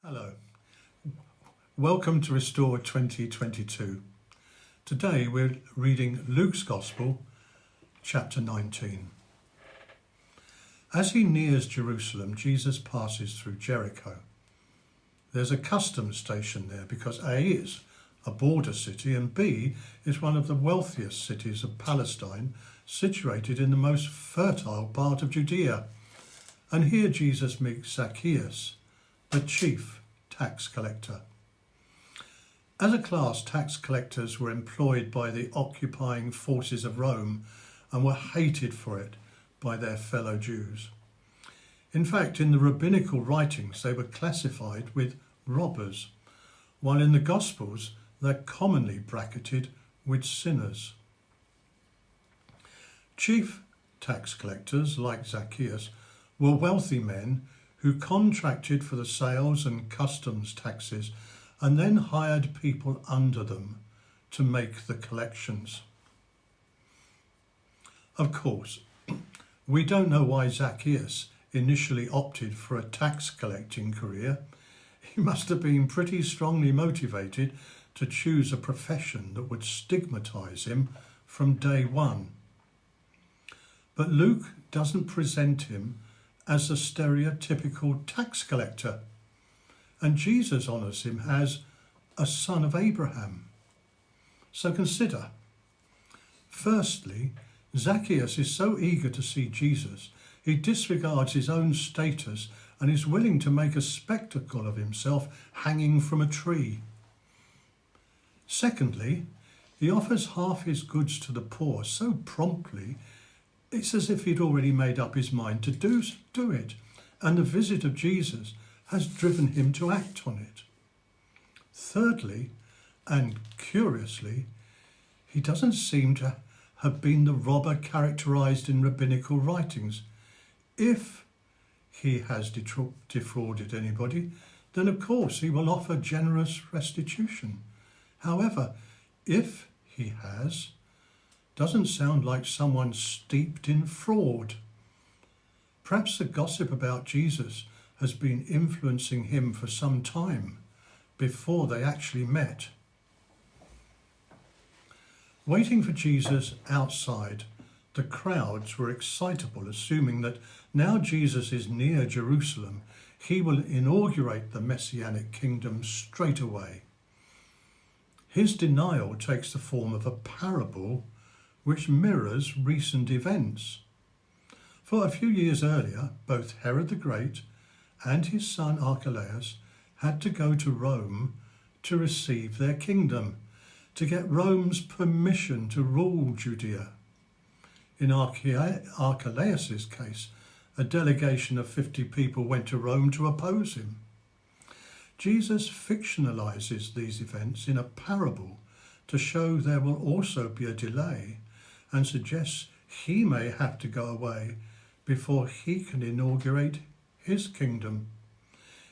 Hello, welcome to Restore 2022. Today we're reading Luke's Gospel, chapter 19. As he nears Jerusalem, Jesus passes through Jericho. There's a customs station there because A is a border city and B is one of the wealthiest cities of Palestine, situated in the most fertile part of Judea. And here Jesus meets Zacchaeus, the chief tax collector. As a class, tax collectors were employed by the occupying forces of Rome and were hated for it by their fellow Jews. In fact, in the rabbinical writings, they were classified with robbers, while in the Gospels, they're commonly bracketed with sinners. Chief tax collectors, like Zacchaeus, were wealthy men who contracted for the sales and customs taxes and then hired people under them to make the collections. Of course, we don't know why Zacchaeus initially opted for a tax collecting career. He must have been pretty strongly motivated to choose a profession that would stigmatize him from day one. But Luke doesn't present him as a stereotypical tax collector, and Jesus honours him as a son of Abraham. So consider, firstly, Zacchaeus is so eager to see Jesus, he disregards his own status and is willing to make a spectacle of himself hanging from a tree. Secondly, he offers half his goods to the poor so promptly, it's as if he'd already made up his mind to do it, and the visit of Jesus has driven him to act on it. Thirdly, and curiously, he doesn't seem to have been the robber characterized in rabbinical writings. If he has defrauded anybody, then of course he will offer generous restitution. However, if he has, doesn't sound like someone steeped in fraud. Perhaps the gossip about Jesus has been influencing him for some time before they actually met. Waiting for Jesus outside, the crowds were excitable, assuming that now Jesus is near Jerusalem, he will inaugurate the Messianic kingdom straight away. His denial takes the form of a parable which mirrors recent events. For a few years earlier, both Herod the Great and his son Archelaus had to go to Rome to receive their kingdom, to get Rome's permission to rule Judea. In Archelaus's case, a delegation of 50 people went to Rome to oppose him. Jesus fictionalizes these events in a parable to show there will also be a delay, and suggests he may have to go away before he can inaugurate his kingdom.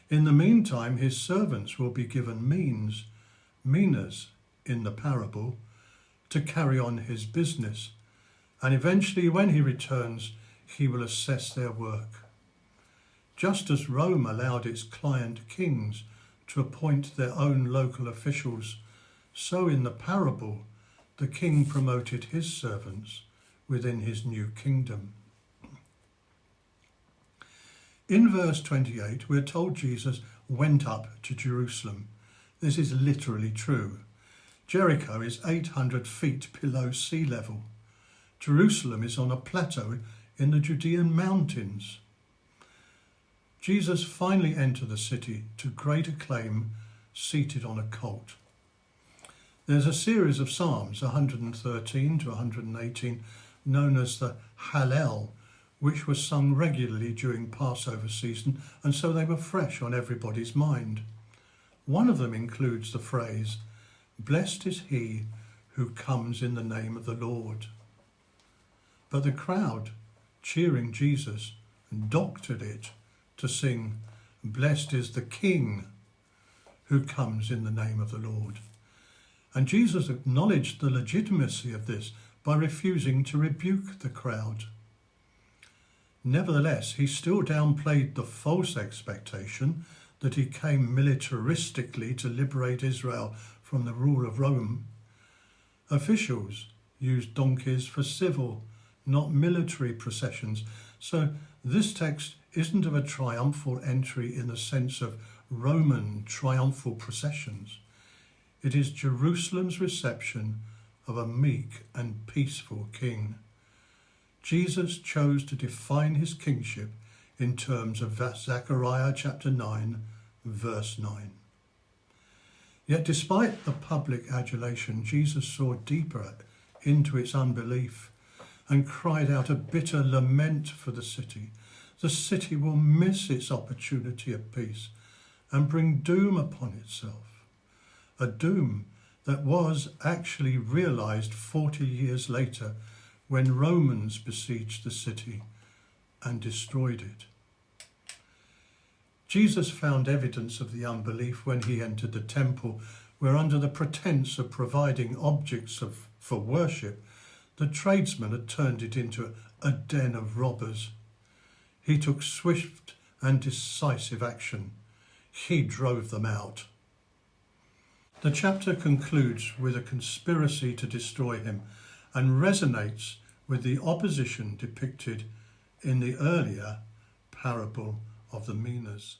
In the meantime, his servants will be given minas in the parable, to carry on his business, and eventually when he returns, he will assess their work. Just as Rome allowed its client kings to appoint their own local officials, so in the parable, the king promoted his servants within his new kingdom. In verse 28, we're told Jesus went up to Jerusalem. This is literally true. Jericho is 800 feet below sea level. Jerusalem is on a plateau in the Judean mountains. Jesus finally entered the city to great acclaim, seated on a colt. There's a series of Psalms, 113 to 118, known as the Hallel, which was sung regularly during Passover season, and so they were fresh on everybody's mind. One of them includes the phrase, "Blessed is he who comes in the name of the Lord." But the crowd, cheering Jesus, doctored it to sing, "Blessed is the King who comes in the name of the Lord." And Jesus acknowledged the legitimacy of this by refusing to rebuke the crowd. Nevertheless, he still downplayed the false expectation that he came militaristically to liberate Israel from the rule of Rome. Officials used donkeys for civil, not military processions, so this text isn't of a triumphal entry in the sense of Roman triumphal processions. It is Jerusalem's reception of a meek and peaceful king. Jesus chose to define his kingship in terms of Zechariah chapter 9, verse 9. Yet despite the public adulation, Jesus saw deeper into its unbelief and cried out a bitter lament for the city. The city will miss its opportunity of peace and bring doom upon itself. A doom that was actually realized 40 years later when Romans besieged the city and destroyed it. Jesus found evidence of the unbelief when he entered the temple, where under the pretense of providing objects for worship, the tradesmen had turned it into a den of robbers. He took swift and decisive action. He drove them out. The chapter concludes with a conspiracy to destroy him and resonates with the opposition depicted in the earlier parable of the minas.